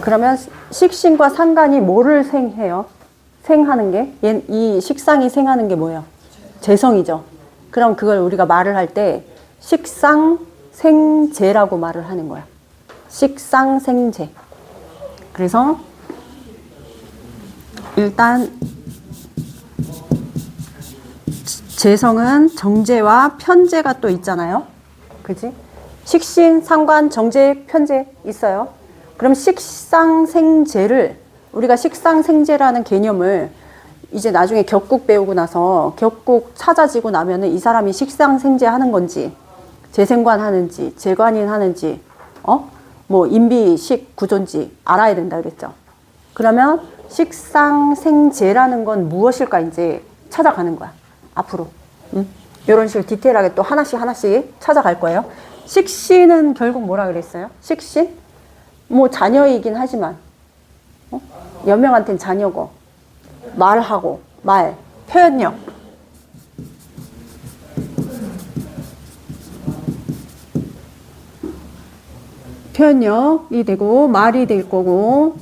그러면 식신과 상관이 뭐를 생해요? 생하는 게? 이 식상이 생하는 게 뭐예요? 재성이죠. 그럼 그걸 우리가 말을 할 때 식상생재라고 말을 하는 거야. 식상생재. 그래서 일단 재성은 정제와 편제가 또 있잖아요. 그지? 식신, 상관, 정제, 편제 있어요. 그럼 식상생재를 우리가 식상생재라는 개념을 이제 나중에 격국 배우고 나서 격국 찾아지고 나면은 이 사람이 식상생재 하는 건지 재생관 하는지 재관인 하는지 뭐 인비식 구조인지 알아야 된다 그랬죠. 그러면 식상생재라는 건 무엇일까 이제 찾아가는 거야. 앞으로. 이런 식으로 디테일하게 또 하나씩 찾아갈 거예요. 식신은 결국 뭐라 그랬어요? 식신? 뭐 자녀이긴 하지만 연명한테는 자녀고 말하고 말, 표현력. 표현력이 되고 말이 될 거고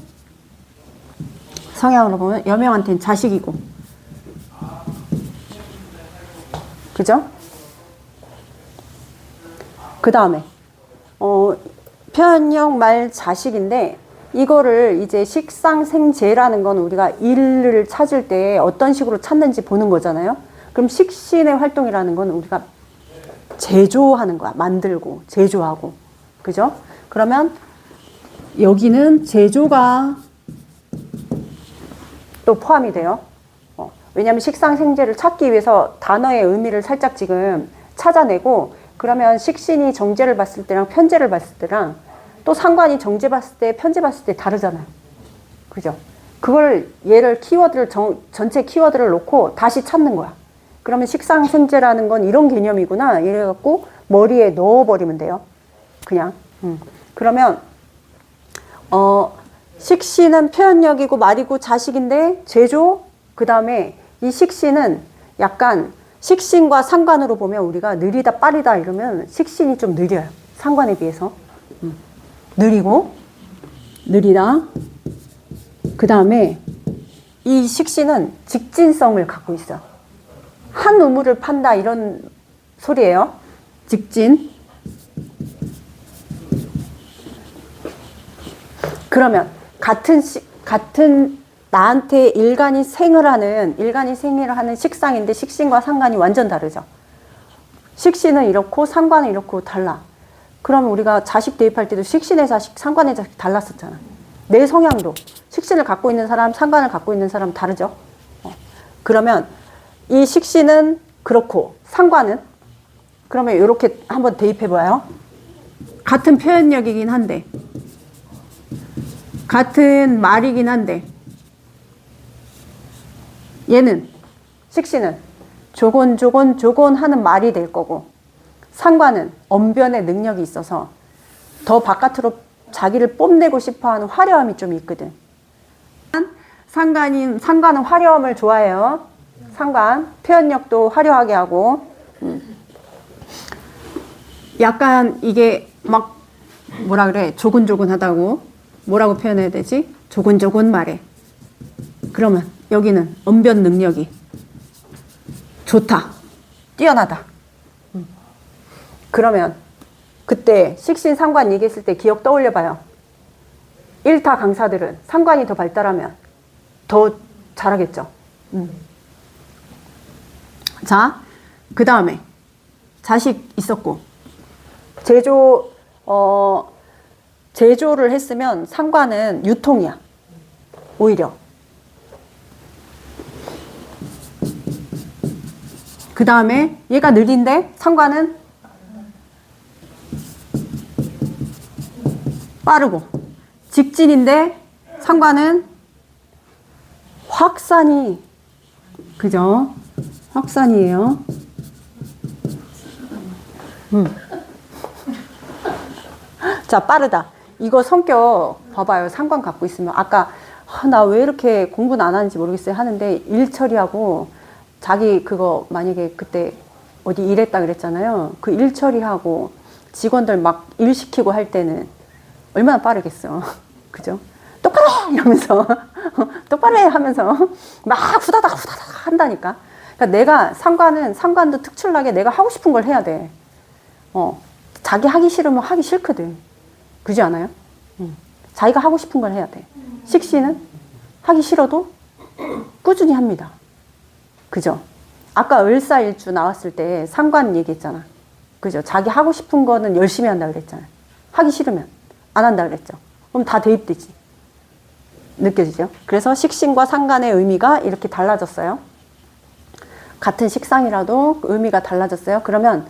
성향으로 보면 여명한테는 자식이고 그죠? 그 다음에 표현력, 말, 자식인데 이거를 이제 식상생재라는 건 우리가 일을 찾을 때 어떤 식으로 찾는지 보는 거잖아요. 그럼 식신의 활동이라는 건 우리가 제조하는 거야. 만들고 제조하고 그죠? 그러면 여기는 제조가 또 포함이 돼요. 왜냐하면 식상생재를 찾기 위해서 단어의 의미를 살짝 지금 찾아내고 그러면 식신이 정제를 봤을 때랑 편제를 봤을 때랑 또 상관이 정제 봤을 때 편제 봤을 때 다르잖아요. 그죠? 그걸 얘를 키워드를 전체 키워드를 놓고 다시 찾는 거야. 그러면 식상생재라는 건 이런 개념이구나 이래갖고 머리에 넣어버리면 돼요. 그냥. 그러면 식신은 표현력이고 말이고 자식인데 제조 그 다음에 이 식신은 약간 식신과 상관으로 보면 우리가 느리다 빠르다 이러면 식신이 좀 느려요. 상관에 비해서. 느리고 느리다. 그 다음에 이 식신은 직진성을 갖고 있어. 한 우물을 판다 이런 소리예요. 직진. 그러면 같은 나한테 일간이 생을 하는 식상인데 식신과 상관이 완전 다르죠. 식신은 이렇고 상관은 이렇고 달라. 그러면 우리가 자식 대입할 때도 식신의 자식, 상관의 자식 달랐었잖아. 내 성향도 식신을 갖고 있는 사람, 상관을 갖고 있는 사람 다르죠. 그러면 이 식신은 그렇고 상관은 그러면 이렇게 한번 대입해봐요. 같은 표현력이긴 한데 같은 말이긴 한데 얘는 식신은 조곤 하는 말이 될 거고 상관은 언변의 능력이 있어서 더 바깥으로 자기를 뽐내고 싶어하는 화려함이 좀 있거든. 상관은 화려함을 좋아해요. 상관 표현력도 화려하게 하고 약간 이게 막 뭐라 그래 조곤조곤하다고 뭐라고 표현해야 되지? 조곤조곤 말해. 그러면 여기는 언변 능력이 좋다. 뛰어나다. 그러면 그때 식신 상관 얘기했을 때 기억 떠올려 봐요. 일타 강사들은 상관이 더 발달하면 더 잘하겠죠. 자, 그 다음에 자식 있었고 제조를 했으면 상관은 유통이야. 오히려. 그 다음에 얘가 느린데 상관은 빠르고 직진인데 상관은 확산이 그죠? 확산이에요. 자, 빠르다. 이거 성격 봐봐요. 상관 갖고 있으면 아까 나 왜 이렇게 공부는 안 하는지 모르겠어요 하는데 일 처리하고 자기 그거 만약에 그때 어디 일했다 그랬잖아요. 그 일 처리하고 직원들 막 일 시키고 할 때는 얼마나 빠르겠어. 그죠? 똑바로 해! 이러면서 똑바로 해! 하면서 막 후다닥 한다니까. 그러니까 내가 상관도 특출나게 내가 하고 싶은 걸 해야 돼. 자기 하기 싫으면 하기 싫거든. 그지 않아요? 자기가 하고 싶은 걸 해야 돼. 식신은 하기 싫어도 꾸준히 합니다. 그죠? 아까 을사일주 나왔을 때 상관 얘기했잖아. 그죠? 자기 하고 싶은 거는 열심히 한다 그랬잖아요. 하기 싫으면 안 한다 그랬죠. 그럼 다 대입되지. 느껴지죠? 그래서 식신과 상관의 의미가 이렇게 달라졌어요. 같은 식상이라도 의미가 달라졌어요. 그러면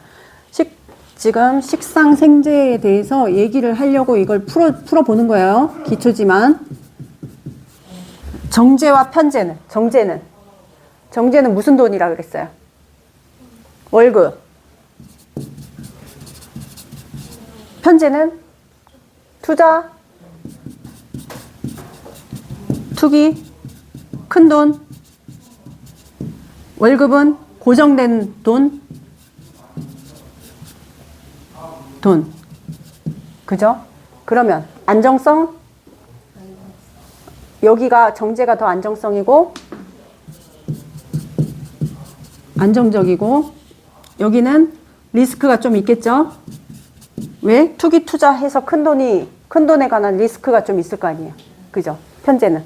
지금 식상생재에 대해서 얘기를 하려고 이걸 풀어보는 거예요. 기초지만. 정제와 편제는? 정제는 무슨 돈이라 그랬어요? 월급. 편제는 투자, 투기, 큰 돈. 월급은 고정된 돈. 그죠? 그러면 안정성? 여기가 정제가 더 안정성이고 안정적이고 여기는 리스크가 좀 있겠죠? 왜? 투기 투자해서 큰 돈에 관한 리스크가 좀 있을 거 아니에요. 그죠? 편제는.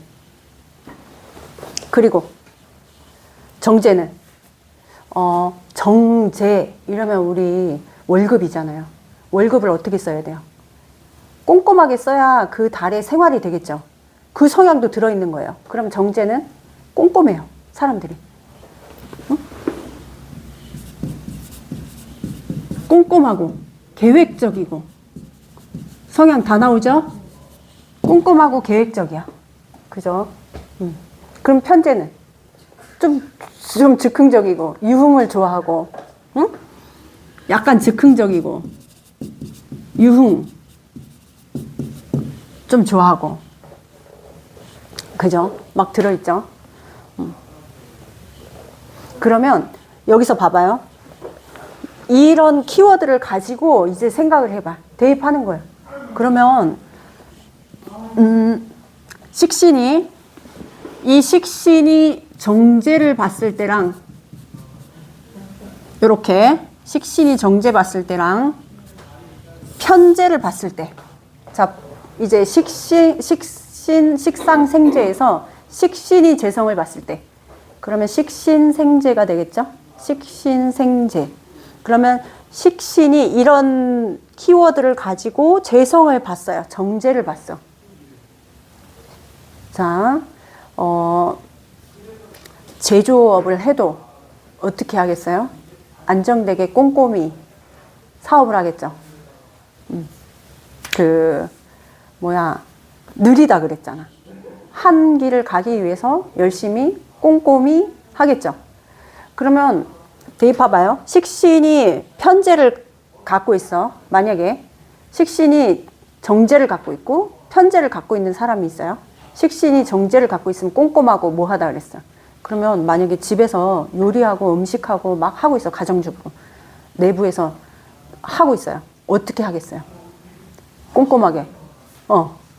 그리고 정제는 정제 이러면 우리 월급이잖아요. 월급을 어떻게 써야 돼요? 꼼꼼하게 써야 그 달의 생활이 되겠죠. 그 성향도 들어있는 거예요. 그럼 정제는 꼼꼼해요. 사람들이. 응? 꼼꼼하고 계획적이고 성향 다 나오죠? 꼼꼼하고 계획적이야. 그죠? 그럼 편제는 좀 즉흥적이고 유흥을 좋아하고 응? 약간 즉흥적이고 유흥 좀 좋아하고 그죠? 막 들어있죠? 그러면 여기서 봐봐요. 이런 키워드를 가지고 이제 생각을 해봐. 대입하는 거예요. 그러면 이 식신이 정제를 봤을 때랑 이렇게 식신이 정제 봤을 때랑 편제를 봤을 때, 자 이제 식상생제에서 식신이 재성을 봤을 때, 그러면 식신생제가 되겠죠? 식신생제. 그러면 식신이 이런 키워드를 가지고 재성을 봤어요. 정제를 봤어. 자, 제조업을 해도 어떻게 하겠어요? 안정되게 꼼꼼히 사업을 하겠죠. 느리다 그랬잖아. 한 길을 가기 위해서 열심히 꼼꼼히 하겠죠. 그러면 대입해봐요. 식신이 편제를 갖고 있어. 만약에 식신이 정제를 갖고 있고 편제를 갖고 있는 사람이 있어요. 식신이 정제를 갖고 있으면 꼼꼼하고 뭐 하다 그랬어. 그러면 만약에 집에서 요리하고 음식하고 막 하고 있어. 가정주부로. 내부에서 하고 있어요. 어떻게 하겠어요? 꼼꼼하게.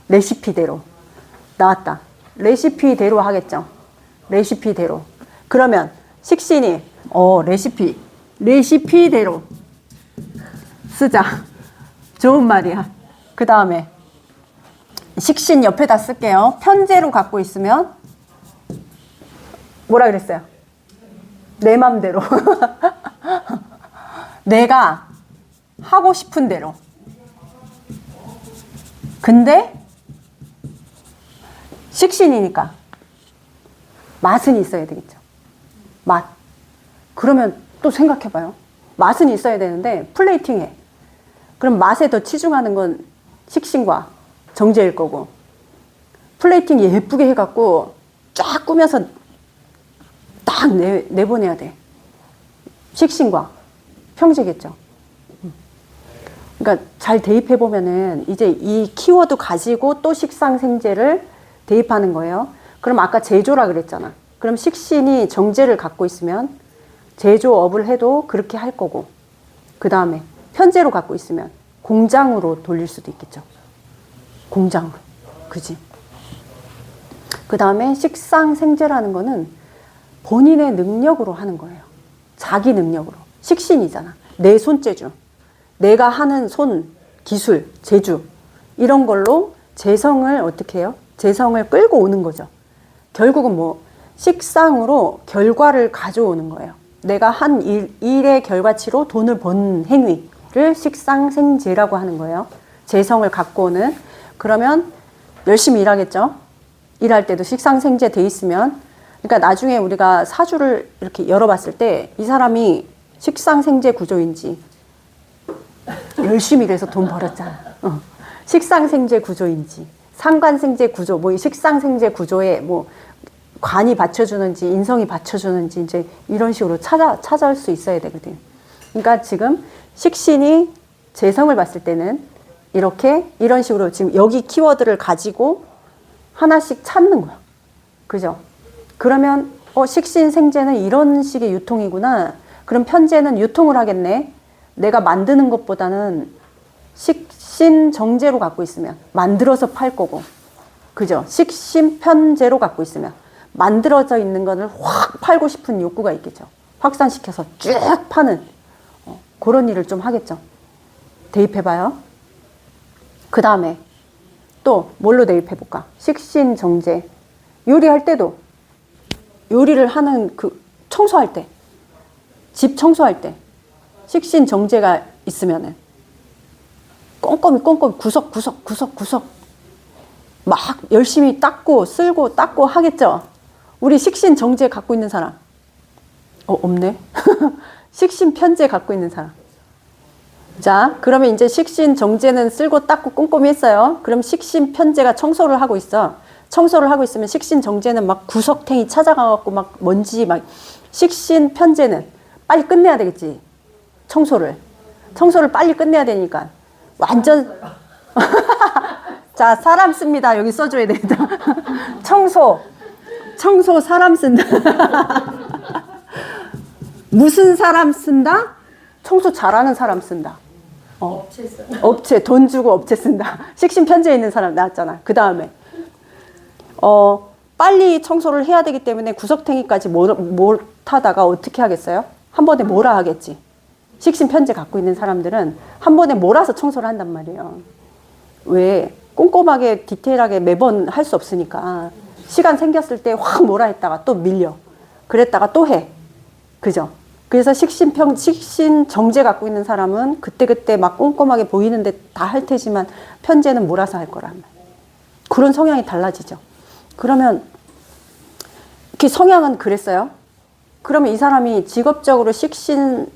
레시피대로. 나왔다. 레시피대로 하겠죠. 레시피대로. 그러면 식신이 레시피대로 쓰자. 좋은 말이야. 그 다음에 식신 옆에다 쓸게요. 편제로 갖고 있으면 뭐라 그랬어요? 내 맘대로. 내가 하고 싶은 대로. 근데 식신이니까 맛은 있어야 되겠죠. 맛. 그러면 또 생각해봐요. 맛은 있어야 되는데 플레이팅해. 그럼 맛에 더 치중하는 건 식신과 정제일 거고, 플레이팅 예쁘게 해갖고 쫙 꾸며서 딱 내보내야 돼. 식신과 평제겠죠. 그러니까 잘 대입해보면은 이제 이 키워드 가지고 또 식상생제를 대입하는 거예요. 그럼 아까 제조라 그랬잖아. 그럼 식신이 정제를 갖고 있으면 제조업을 해도 그렇게 할 거고, 그 다음에 편제로 갖고 있으면 공장으로 돌릴 수도 있겠죠. 공장으로. 그지? 그 다음에 식상생재라는 거는 본인의 능력으로 하는 거예요. 자기 능력으로. 식신이잖아. 내 손재주. 내가 하는 손, 기술, 재주. 이런 걸로 재성을 어떻게 해요? 재성을 끌고 오는 거죠. 결국은 뭐 식상으로 결과를 가져오는 거예요. 내가 한 일의 결과치로 돈을 번 행위를 식상생재라고 하는 거예요. 재성을 갖고 오는. 그러면 열심히 일하겠죠. 일할 때도 식상생재 돼 있으면. 그러니까 나중에 우리가 사주를 이렇게 열어봤을 때 이 사람이 식상생재 구조인지 열심히 일해서 돈 벌었잖아. 식상생재 구조인지 상관생재 구조, 뭐 식상생재 구조에 뭐 관이 받쳐주는지 인성이 받쳐주는지 이제 이런 식으로 찾아올 수 있어야 되거든. 그러니까 지금 식신이 재성을 봤을 때는 이렇게 이런 식으로 지금 여기 키워드를 가지고 하나씩 찾는 거야. 그죠? 그러면 식신 생재는 이런 식의 유통이구나. 그럼 편재는 유통을 하겠네. 내가 만드는 것보다는 식신 정재로 갖고 있으면 만들어서 팔 거고. 그죠? 식신 편재로 갖고 있으면 만들어져 있는 거를 확 팔고 싶은 욕구가 있겠죠. 확산시켜서 쭉 파는 그런 일을 좀 하겠죠. 대입해봐요. 그 다음에 또 뭘로 대입해볼까? 식신 정재. 요리할 때도 요리를 하는 그 청소할 때, 집 청소할 때 식신 정재가 있으면은 꼼꼼히 구석구석 막 열심히 닦고 쓸고 닦고 하겠죠. 우리 식신 정재 갖고 있는 사람 없네. 식신 편재 갖고 있는 사람. 자, 그러면 이제 식신 정재는 쓸고 닦고 꼼꼼히 했어요. 그럼 식신 편재가 청소를 하고 있어. 청소를 하고 있으면 식신 정재는 막 구석탱이 찾아가갖고 막 먼지 막. 식신 편재는 빨리 끝내야 되겠지. 청소를 빨리 끝내야 되니까 완전 자, 사람 씁니다. 여기 써줘야 되겠다. 청소 사람 쓴다. 무슨 사람 쓴다? 청소 잘하는 사람 쓴다. 업체 돈 주고 업체 쓴다. 식신 편재에 있는 사람 나왔잖아. 그 다음에 빨리 청소를 해야 되기 때문에 구석탱이까지 못 하다가 어떻게 하겠어요? 한 번에 몰아 하겠지. 식신 편재 갖고 있는 사람들은 한 번에 몰아서 청소를 한단 말이에요. 왜? 꼼꼼하게 디테일하게 매번 할 수 없으니까 시간 생겼을 때 확 몰아 했다가 또 밀려. 그랬다가 또 해. 그죠? 그래서 식신 정재 갖고 있는 사람은 그때그때 막 꼼꼼하게 보이는데 다 할 테지만 편재는 몰아서 할 거란 말이에요. 그런 성향이 달라지죠. 그러면 이렇게 성향은 그랬어요. 그러면 이 사람이 직업적으로 식신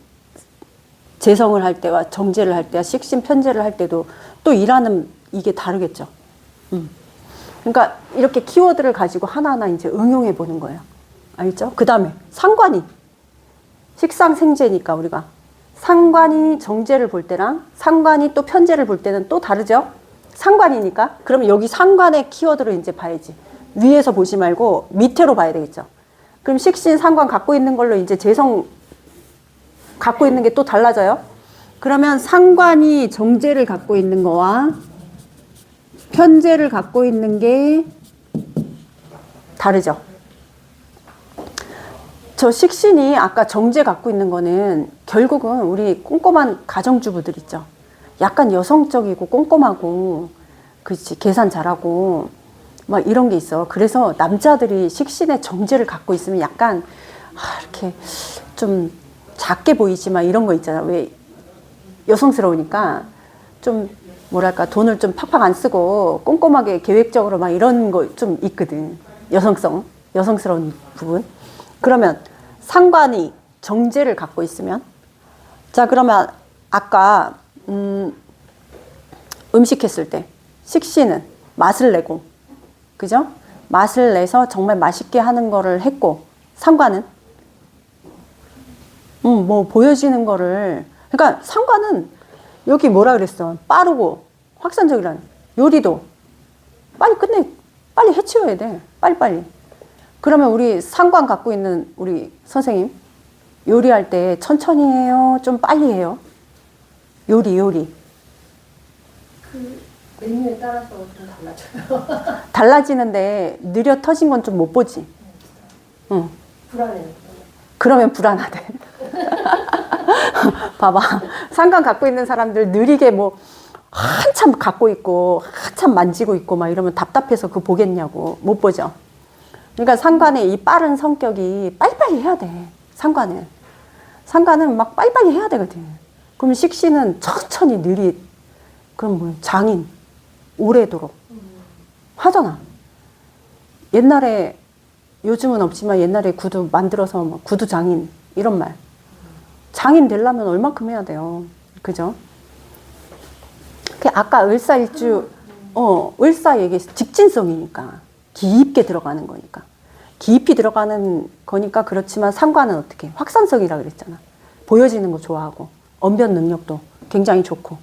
재성을 할 때와 정재를 할 때와 식신 편재를 할 때도 또 일하는 이게 다르겠죠. 그러니까 이렇게 키워드를 가지고 하나하나 이제 응용해 보는 거예요. 알죠? 그 다음에 상관이 식상생재니까 우리가 상관이 정재를 볼 때랑 상관이 또 편재를 볼 때는 또 다르죠? 상관이니까. 그러면 여기 상관의 키워드를 이제 봐야지. 위에서 보지 말고 밑으로 봐야 되겠죠. 그럼 식신 상관 갖고 있는 걸로 이제 재성 갖고 있는 게 또 달라져요. 그러면 상관이 정재를 갖고 있는 거와 편재를 갖고 있는 게 다르죠. 저 식신이 아까 정재 갖고 있는 거는 결국은 우리 꼼꼼한 가정주부들 있죠. 약간 여성적이고 꼼꼼하고, 그렇지, 계산 잘하고 막 이런 게 있어. 그래서 남자들이 식신의 정재를 갖고 있으면 약간 이렇게 좀 작게 보이지만 이런 거 있잖아. 왜? 여성스러우니까 좀 뭐랄까 돈을 좀 팍팍 안 쓰고 꼼꼼하게 계획적으로 막 이런 거 좀 있거든. 여성스러운 부분. 그러면 상관이 정재를 갖고 있으면, 자, 그러면 아까 음식 했을 때 식신은 맛을 내고, 그죠? 맛을 내서 정말 맛있게 하는 거를 했고, 상관은 뭐 보여지는 거를, 그러니까 상관은 여기 뭐라 그랬어? 빠르고 확산적이라는. 요리도 빨리 해치워야 돼. 빨리빨리. 그러면 우리 상관 갖고 있는 우리 선생님, 요리할 때 천천히 해요? 좀 빨리 해요? 요리. 메뉴에 따라서 좀 달라져요. 달라지는데 느려 터진 건 좀 못 보지. 응. 불안해요. 그러면 불안하대. 봐봐. 상관 갖고 있는 사람들 느리게 뭐 한참 갖고 있고 한참 만지고 있고 막 이러면 답답해서 그거 보겠냐고. 못 보죠. 그러니까 상관의 이 빠른 성격이 빨리빨리 해야 돼. 상관은 막 빨리빨리 해야 되거든. 그럼 식신은 천천히 그럼 뭐 장인 오래도록 하잖아. 옛날에 요즘은 없지만 옛날에 구두 만들어서 뭐 구두 장인 이런 말. 장인 되려면 얼마큼 해야 돼요. 그죠? 아까 을사일주 을사 얘기했어. 직진성이니까 깊게 들어가는 거니까. 깊이 들어가는 거니까 그렇지만 상관은 어떻게? 확산성이라 그랬잖아. 보여지는 거 좋아하고 언변 능력도 굉장히 좋고.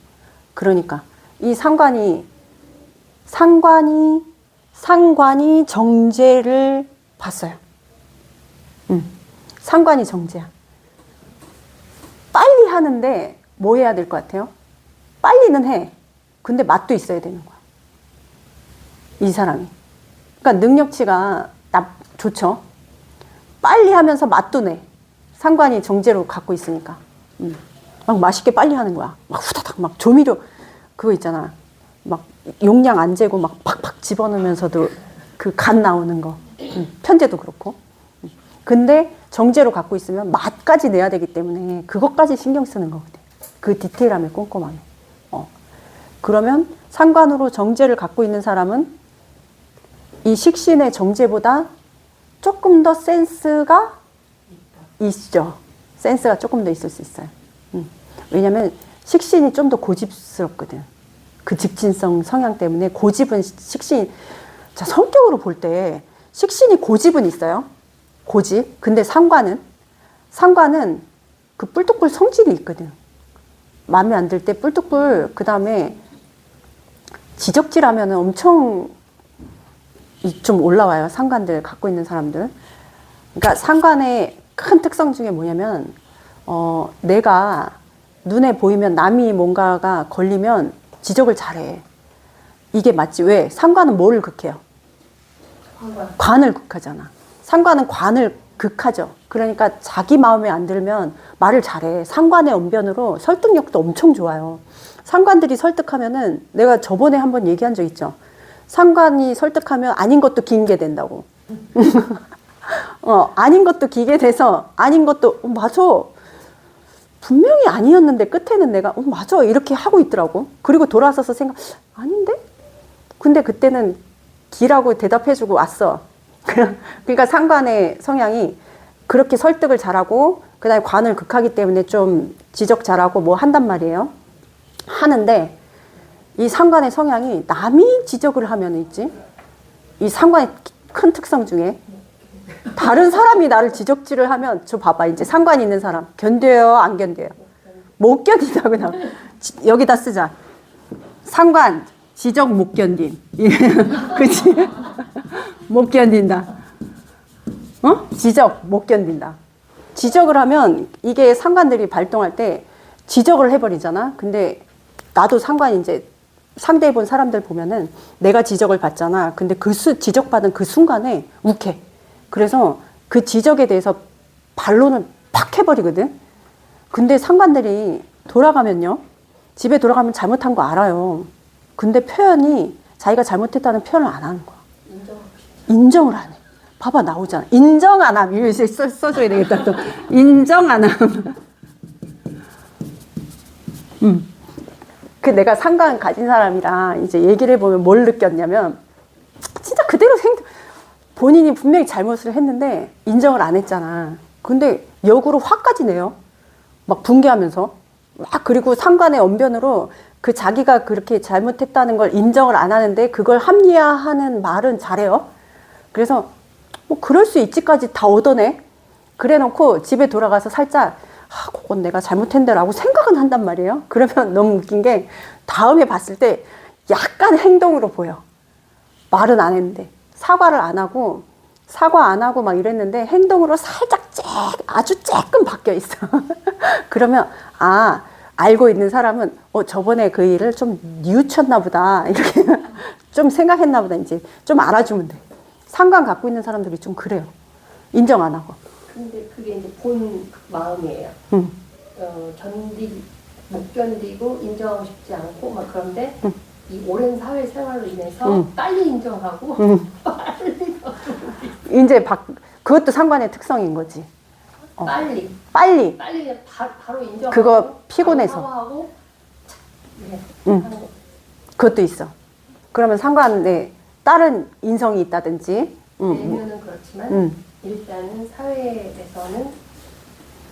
그러니까 이 상관이 정제를 봤어요. 상관이 정제야. 빨리 하는데 뭐 해야 될 것 같아요? 빨리는 해. 근데 맛도 있어야 되는 거야. 이 사람이. 그러니까 능력치가 좋죠. 빨리 하면서 맛도 내. 상관이 정제로 갖고 있으니까. 막 맛있게 빨리 하는 거야. 막 후다닥 막 조미료 그거 있잖아. 막 용량 안 재고 막 팍팍 집어넣으면서도 그 간 나오는 거. 편제도 그렇고. 근데 정제로 갖고 있으면 맛까지 내야 되기 때문에 그것까지 신경 쓰는 거거든. 그 디테일함에 꼼꼼함에. 그러면 상관으로 정제를 갖고 있는 사람은 이 식신의 정제보다 조금 더 센스가 있죠. 센스가 조금 더 있을 수 있어요. 왜냐면 식신이 좀 더 고집스럽거든. 그 직진성 성향 때문에 고집은 자, 성격으로 볼 때 식신이 고집은 있어요. 고집. 근데 상관은 그 뿔뚝불 성질이 있거든. 마음에 안 들 때 뿔뚝불, 그 다음에 지적질하면 엄청 좀 올라와요. 상관들 갖고 있는 사람들. 그러니까 상관의 큰 특성 중에 뭐냐면, 내가 눈에 보이면 남이 뭔가가 걸리면 지적을 잘해. 이게 맞지. 왜? 상관은 뭐를 극해요? 관을 극하잖아. 상관은 관을 극하죠. 그러니까 자기 마음에 안 들면 말을 잘해. 상관의 언변으로 설득력도 엄청 좋아요. 상관들이 설득하면은 내가 저번에 한번 얘기한 적 있죠. 상관이 설득하면 아닌 것도 긴 게 된다고. 아닌 것도 기게 돼서 아닌 것도 맞아. 분명히 아니었는데 끝에는 내가 맞아 이렇게 하고 있더라고. 그리고 돌아서서 아닌데? 근데 그때는 기라고 대답해주고 왔어. 그러니까 상관의 성향이 그렇게 설득을 잘하고 그 다음에 관을 극하기 때문에 좀 지적 잘하고 뭐 한단 말이에요. 하는데 이 상관의 성향이 남이 지적을 하면 있지. 이 상관의 큰 특성 중에 다른 사람이 나를 지적질을 하면 저 봐봐. 이제 상관이 있는 사람 견뎌요? 안 견뎌요? 못 견딘다. 그냥 여기다 쓰자. 상관 지적 못 견딘. 그치? 못 견딘다. 지적 못 견딘다. 지적을 하면 이게 상관들이 발동할 때 지적을 해버리잖아. 근데 나도 상관이 이제 상대해 본 사람들 보면은 내가 지적을 받잖아. 근데 지적받은 그 순간에 욱해. 그래서 그 지적에 대해서 반론을 팍 해버리거든. 근데 상관들이 돌아가면요. 집에 돌아가면 잘못한 거 알아요. 근데 자기가 잘못했다는 표현을 안 하는 거야. 인정을 안 해. 봐봐, 나오잖아. 인정 안 함. 이거 써줘야 되겠다. 또. 인정 안 함. 내가 상관 가진 사람이랑 이제 얘기를 해보면 뭘 느꼈냐면, 진짜 그대로 본인이 분명히 잘못을 했는데 인정을 안 했잖아. 근데 역으로 화까지 내요. 막 붕괴하면서. 그리고 상관의 언변으로 그 자기가 그렇게 잘못했다는 걸 인정을 안 하는데 그걸 합리화하는 말은 잘해요. 그래서 뭐 그럴 수 있지까지 다 얻어내. 그래 놓고 집에 돌아가서 살짝 그건 내가 잘못했는데라고 생각은 한단 말이에요. 그러면 너무 웃긴 게 다음에 봤을 때 약간 행동으로 보여. 말은 안 했는데 사과 안 하고 막 이랬는데 행동으로 살짝 아주 조금 바뀌어 있어. 그러면 알고 있는 사람은 저번에 그 일을 좀 뉘우쳤나 보다 이렇게 좀 생각했나 보다 이제 좀 알아주면 돼. 상관 갖고 있는 사람들이 좀 그래요. 인정 안 하고. 근데 그게 이제 본 마음이에요. 못 견디고 인정하고 싶지 않고 막 그런데 이 오랜 사회 생활로 인해서 빨리 인정하고 빨리 이제 그것도 상관의 특성인 거지. 빨리 빨리 바로 인정하고 그거 피곤해서. 바로 사과하고 네, 응. 하는 거. 그것도 있어. 그러면 상관에 다른 인성이 있다든지. 내면은 그렇지만 일단은 사회에서는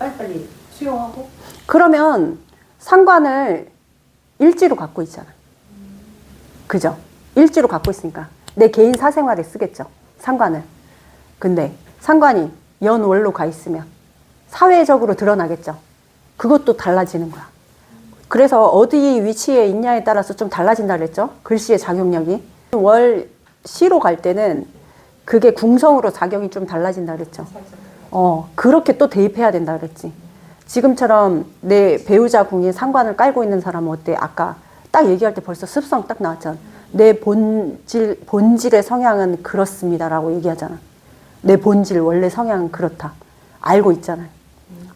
빨리빨리 수용하고. 그러면 상관을 일지로 갖고 있잖아. 그죠? 일지로 갖고 있으니까 내 개인 사생활에 쓰겠죠. 상관을. 근데 상관이 연월로 가 있으면 사회적으로 드러나겠죠. 그것도 달라지는 거야. 그래서 어디 위치에 있냐에 따라서 좀 달라진다 그랬죠. 글씨의 작용력이. 월시로 갈 때는 그게 궁성으로 작용이 좀 달라진다 그랬죠. 그렇게 또 대입해야 된다 그랬지. 지금처럼 내 배우자 궁에 상관을 깔고 있는 사람은 어때? 아까 딱 얘기할 때 벌써 습성 딱 나왔잖아. 내 본질의 성향은 그렇습니다라고 얘기하잖아. 내 본질 원래 성향은 그렇다. 알고 있잖아요.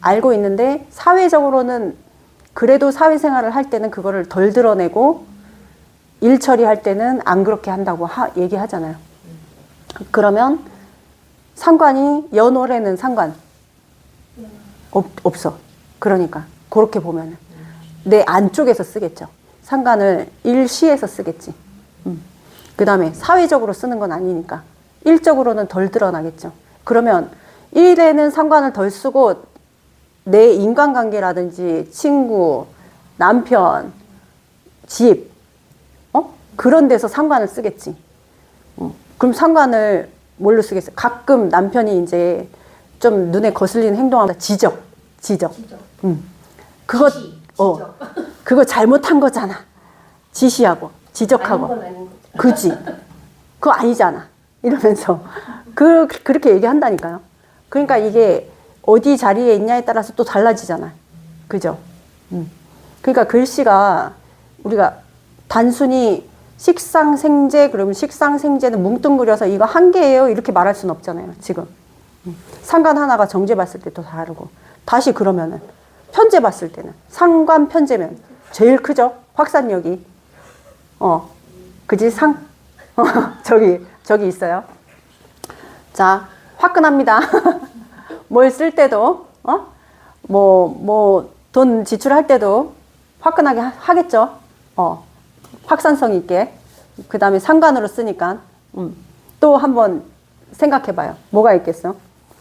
알고 있는데 사회적으로는 그래도 사회생활을 할 때는 그거를 덜 드러내고 일 처리할 때는 안 그렇게 한다고 얘기하잖아요. 그러면 상관이 연월에는 상관 없어. 그러니까 그렇게 보면은 내 안쪽에서 쓰겠죠. 상관을 일시에서 쓰겠지. 그 다음에 사회적으로 쓰는 건 아니니까 일적으로는 덜 드러나겠죠. 그러면 일에는 상관을 덜 쓰고 내 인간관계라든지 친구, 남편, 집 그런 데서 상관을 쓰겠지. 그럼 상관을 뭘로 쓰겠어요? 가끔 남편이 이제 좀 눈에 거슬리는 행동하면 지적. 그거 지적. 그거 잘못한 거잖아. 지시하고 지적하고. 아닌 건 아닌 거죠. 그지. 그거 아니잖아. 이러면서 그렇게 얘기한다니까요. 그러니까 이게 어디 자리에 있냐에 따라서 또 달라지잖아요. 그죠? 그러니까 글씨가 우리가 단순히 식상생재 그러면 식상생재는 뭉뚱그려서 이거 한 개예요 이렇게 말할 수는 없잖아요. 지금 상관 하나가 정제 봤을 때 또 다르고 다시 그러면은 편제 봤을 때는 상관 편제면 제일 크죠. 확산력이 그지 저기 있어요. 자 화끈합니다. 뭘 쓸 때도 돈 지출할 때도 화끈하게 하겠죠. 확산성 있게. 그 다음에 상관으로 쓰니까 또 한번 생각해봐요. 뭐가 있겠어?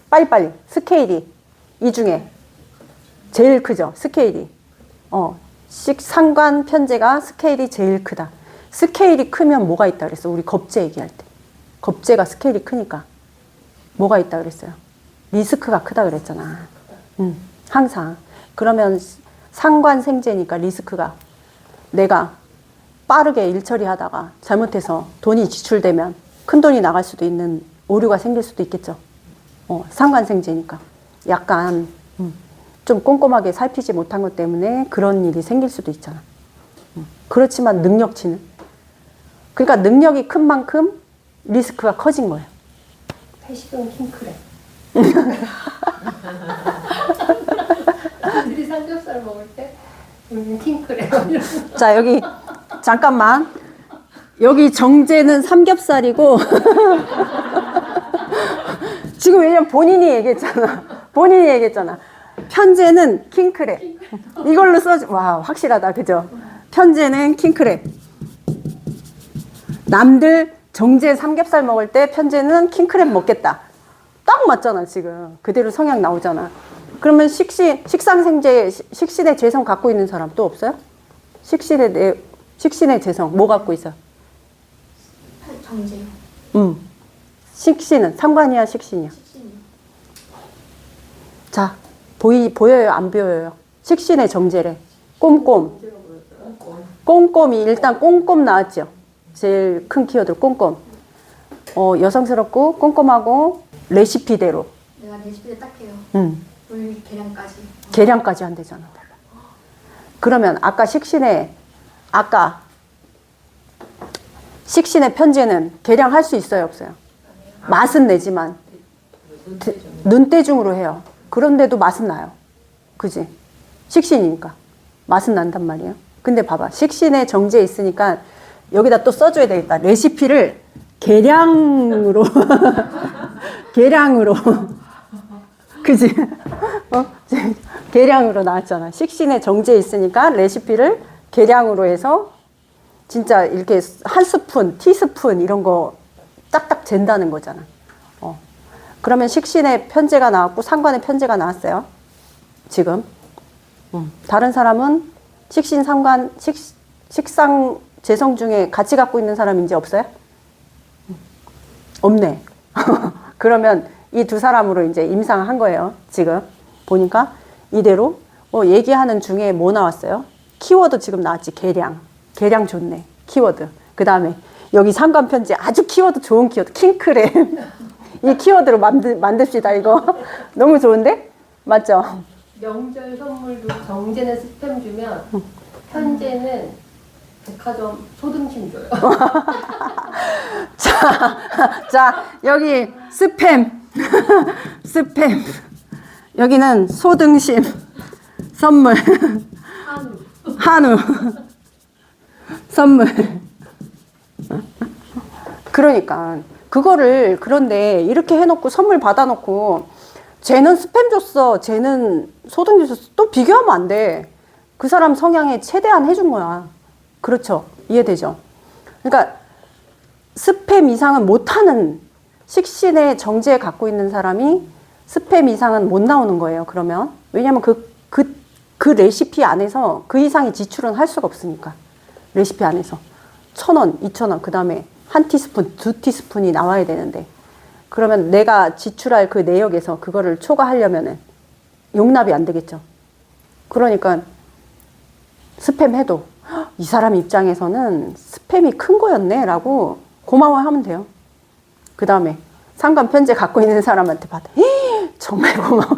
빨리빨리 스케일이 이 중에 제일 크죠. 스케일이 상관 편제가 스케일이 제일 크다. 스케일이 크면 뭐가 있다 그랬어? 우리 겁제 얘기할 때 겁제가 스케일이 크니까 뭐가 있다 그랬어요? 리스크가 크다 그랬잖아. 항상. 그러면 상관생제니까 리스크가 내가 빠르게 일 처리하다가 잘못해서 돈이 지출되면 큰 돈이 나갈 수도 있는 오류가 생길 수도 있겠죠. 상관생제니까 약간 좀 꼼꼼하게 살피지 못한 것 때문에 그런 일이 생길 수도 있잖아. 그렇지만 능력치는 그러니까 능력이 큰 만큼 리스크가 커진 거예요. 회식은 킹크랩. 남들이 삼겹살 먹을 때 우리는 킹크랩. 자 여기 잠깐만. 여기 정제는 삼겹살이고 지금 왜냐면 본인이 얘기했잖아. 편제는 킹크랩. 이걸로 와 확실하다 그죠? 편제는 킹크랩. 남들 정제 삼겹살 먹을 때 편제는 킹크랩 먹겠다. 딱 맞잖아 지금. 그대로 성향 나오잖아. 그러면 식상생제 식신의 재성 갖고 있는 사람 또 없어요? 식신의 재성 뭐 갖고 있어? 정제요. 식신은 상관이야 식신이야? 식신이요. 자 보여요 안 보여요? 식신의 정제래. 꼼꼼이 일단 꼼꼼 나왔죠. 제일 큰 키워드 꼼꼼. 여성스럽고 꼼꼼하고 레시피대로. 내가 레시피를 딱 해요. 음. 물 계량까지. 계량까지 한대잖아. 그러면 아까 식신의 편제는 계량할 수 있어요, 없어요? 맛은 내지만 눈대중으로 해요. 그런데도 맛은 나요. 그지? 식신이니까 맛은 난단 말이에요. 근데 봐봐, 식신의 정제에 있으니까 여기다 또 써줘야 되겠다. 레시피를 계량으로 계량으로 그지? 계량으로 나왔잖아. 식신의 정제에 있으니까 레시피를 계량으로 해서 진짜 이렇게 한 스푼, 티스푼 이런 거 딱딱 잰다는 거잖아. 그러면 식신의 편제가 나왔고 상관의 편제가 나왔어요. 지금. 다른 사람은 식신, 상관, 식상, 재성 중에 같이 갖고 있는 사람 이제 없어요? 없네. 그러면 이 두 사람으로 이제 임상한 거예요. 지금 보니까 이대로 얘기하는 중에 뭐 나왔어요? 키워드 지금 나왔지. 계량. 계량 좋네. 키워드. 그 다음에 여기 상관 편제 아주 키워드 좋은 키워드. 킹크랩. 이 키워드로 만듭시다. 이거 너무 좋은데? 맞죠? 명절 선물도 정제는 스팸 주면 편제는 백화점 소등심 줘요. 자, 여기 스팸. 스팸. 여기는 소등심. 선물. 한우. 선물. 그러니까 그거를 그런데 이렇게 해놓고 선물 받아놓고 쟤는 스팸 줬어, 쟤는 소등심 줬어, 또 비교하면 안 돼. 그 사람 성향에 최대한 해준 거야. 그렇죠? 이해되죠? 그러니까 스팸 이상은 못하는 식신의 정제에 갖고 있는 사람이 스팸 이상은 못 나오는 거예요. 그러면 왜냐하면 그 레시피 안에서 그 이상의 지출은 할 수가 없으니까. 레시피 안에서 1,000원, 2,000원, 그 다음에 한 티스푼, 2티스푼이 나와야 되는데 그러면 내가 지출할 그 내역에서 그거를 초과하려면은 용납이 안 되겠죠. 그러니까 스팸 해도 이 사람 입장에서는 스팸이 큰 거였네 라고 고마워하면 돼요. 그 다음에 상관 편제 갖고 있는 사람한테 받아. 정말 고마워.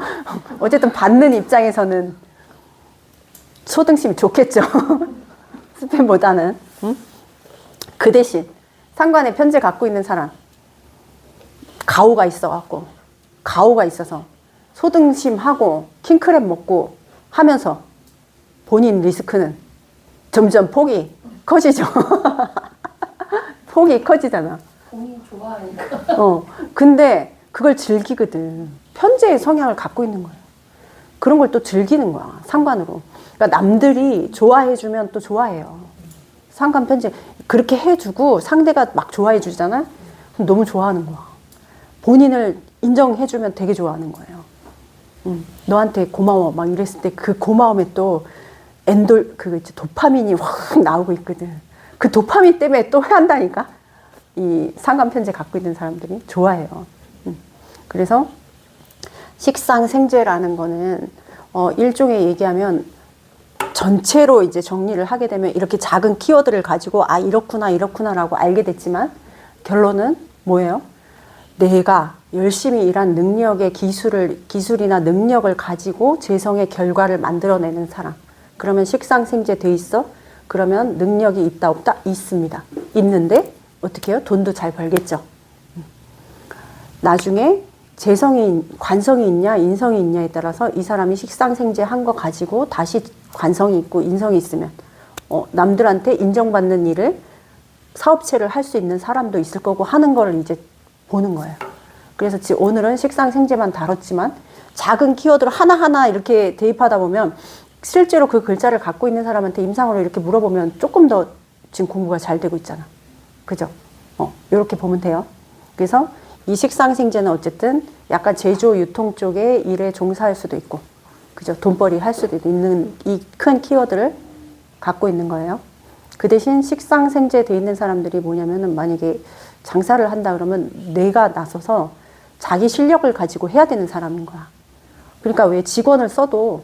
어쨌든 받는 입장에서는 소등심이 좋겠죠. 스팸보다는. 응? 그 대신 상관의 편제 갖고 있는 사람 가오가 있어서 소등심하고 킹크랩 먹고 하면서 본인 리스크는 점점 폭이 커지죠. 폭이 커지잖아. 본인 좋아하니까. 근데 그걸 즐기거든. 편제의 성향을 갖고 있는 거야. 그런 걸 또 즐기는 거야. 상관으로. 그러니까 남들이 좋아해주면 또 좋아해요. 상관 편제 그렇게 해주고 상대가 막 좋아해 주잖아. 그럼 너무 좋아하는 거야. 본인을 인정해주면 되게 좋아하는 거예요. 너한테 고마워 막 이랬을 때 그 고마움에 또 그거 있지, 도파민이 확 나오고 있거든. 그 도파민 때문에 또 한다니까. 이 상관 편제 갖고 있는 사람들이 좋아해요. 그래서 식상생죄라는 거는 일종의 얘기하면 전체로 이제 정리를 하게 되면 이렇게 작은 키워드를 가지고 아 이렇구나라고 알게 됐지만 결론은 뭐예요? 내가 열심히 일한 능력의 기술이나 능력을 가지고 재성의 결과를 만들어내는 사람. 그러면 식상생죄 돼 있어? 그러면 능력이 있다 없다? 있습니다. 있는데 어떻게 해요? 돈도 잘 벌겠죠. 나중에 관성이 있냐 인성이 있냐에 따라서 이 사람이 식상생죄 한 거 가지고 다시 관성이 있고 인성이 있으면 남들한테 인정받는 일을 사업체를 할 수 있는 사람도 있을 거고 하는 걸 이제 보는 거예요. 그래서 오늘은 식상생죄만 다뤘지만 작은 키워드를 하나하나 이렇게 대입하다 보면 실제로 그 글자를 갖고 있는 사람한테 임상으로 이렇게 물어보면 조금 더 지금 공부가 잘 되고 있잖아. 그죠? 이렇게 보면 돼요. 그래서 이 식상생죄는 어쨌든 약간 제조 유통 쪽의 일에 종사할 수도 있고, 그죠? 돈벌이 할 수도 있는 이 큰 키워드를 갖고 있는 거예요. 그 대신 식상생죄 돼 있는 사람들이 뭐냐면은 만약에 장사를 한다 그러면 내가 나서서 자기 실력을 가지고 해야 되는 사람인 거야. 그러니까 왜 직원을 써도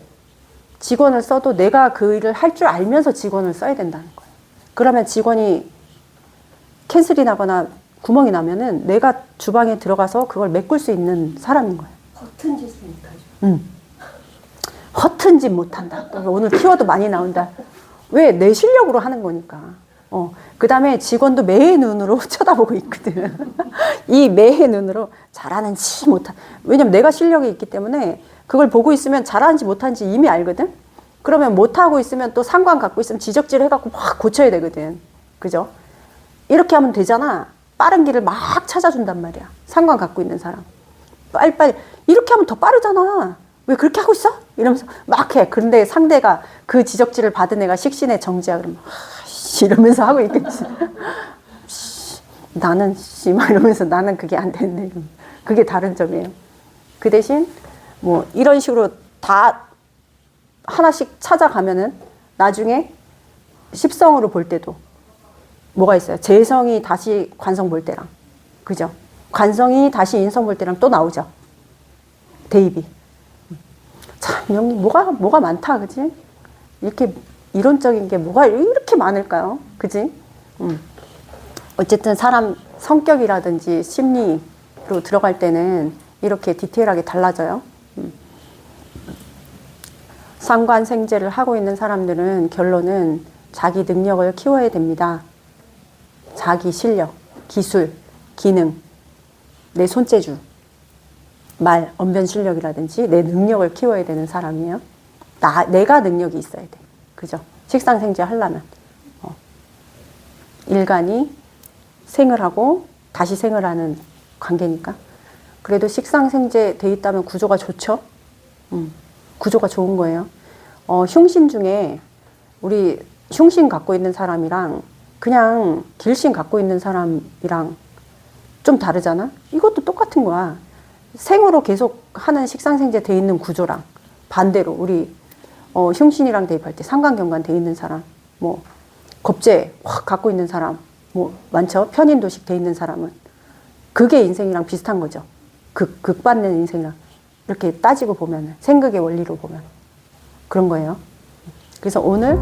내가 그 일을 할 줄 알면서 직원을 써야 된다는 거예요. 그러면 직원이 캔슬이 나거나 구멍이 나면은 내가 주방에 들어가서 그걸 메꿀 수 있는 사람인 거예요. 허튼 짓을 못하죠. 허튼 짓 못한다. 오늘 키워드 많이 나온다. 왜? 내 실력으로 하는 거니까. 그 다음에 직원도 매의 눈으로 쳐다보고 있거든. 이 매의 눈으로 잘하는지 못하는지. 왜냐면 내가 실력이 있기 때문에 그걸 보고 있으면 잘하는지 못하는지 이미 알거든? 그러면 못하고 있으면 또 상관 갖고 있으면 지적질 해갖고 막 고쳐야 되거든. 그죠? 이렇게 하면 되잖아. 빠른 길을 막 찾아준단 말이야. 상관 갖고 있는 사람. 빨리빨리. 이렇게 하면 더 빠르잖아. 왜 그렇게 하고 있어? 이러면서 막 해. 그런데 상대가 그 지적질을 받은 애가 식신의 정지야. 그러면 이러면서 하고 있겠지. 나는 막 이러면서 나는 그게 안 되는데. 그게 다른 점이에요. 그 대신 뭐 이런 식으로 다 하나씩 찾아가면은 나중에 십성으로 볼 때도 뭐가 있어요? 재성이 다시 관성 볼 때랑, 그죠? 관성이 다시 인성 볼 때랑 또 나오죠. 대입이. 참, 여기 뭐가 많다, 그지? 이렇게 이론적인 게 뭐가 이렇게 많을까요? 그지? 어쨌든 사람 성격이라든지 심리로 들어갈 때는 이렇게 디테일하게 달라져요. 상관생제를 하고 있는 사람들은 결론은 자기 능력을 키워야 됩니다. 자기 실력, 기술, 기능, 내 손재주, 말, 언변 실력이라든지 내 능력을 키워야 되는 사람이에요. 내가 능력이 있어야 돼. 그죠? 식상생제 하려면. 일간이 생을 하고 다시 생을 하는 관계니까. 그래도 식상생제 돼 있다면 구조가 좋죠? 구조가 좋은 거예요. 흉신 중에 우리 흉신 갖고 있는 사람이랑 그냥 길신 갖고 있는 사람이랑 좀 다르잖아? 이것도 똑같은 거야. 생으로 계속 하는 식상생제 돼 있는 구조랑 반대로 우리 흉신이랑 대입할 때 상관경관 돼 있는 사람, 뭐 겁재 확 갖고 있는 사람, 뭐 많죠? 편인도식 돼 있는 사람은 그게 인생이랑 비슷한 거죠. 극받는 인생이랑 이렇게 따지고 보면 생극의 원리로 보면 그런 거예요. 그래서 오늘